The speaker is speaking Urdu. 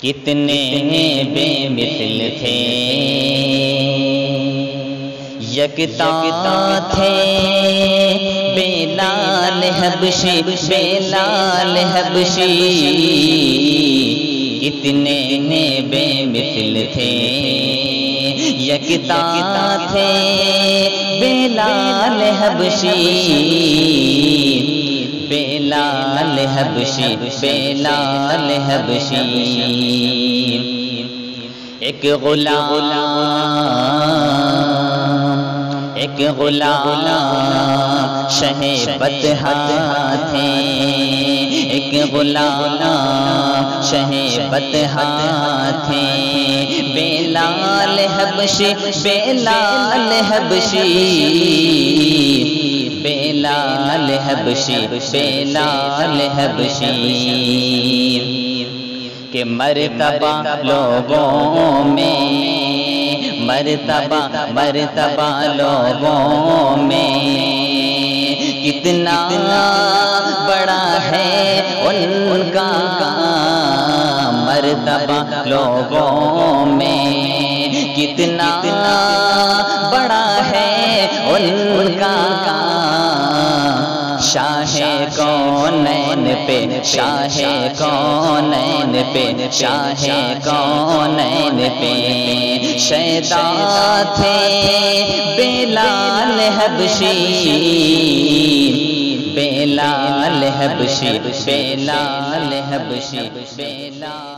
کتنے بے مثل تھے، یکتا تھے بلال حبشی، بلال حبشی، کتنے بے مثل تھے، یکتا تھے بلال حبشی، بلال حبشی، بلال حبشی۔ ایک غلام شہ بطحا تھے، ایک غلام شہ بطحا تھے، بلال حبشی، بلال حبشی، بلال حبشی، بلال حبشی، کہ مرتبہ لوگوں میں، مرتبہ لوگوں میں کتنا بڑا ہے ان کا کام، مرتبہ لوگوں میں کتنا بڑا ہے ان کا کام، شاہ کونین پہ، شاہ کونین پہ، شاہ کونین پہ شیدا تھے بلال حبشی، بلال حبشی، بلال حبشی، بلال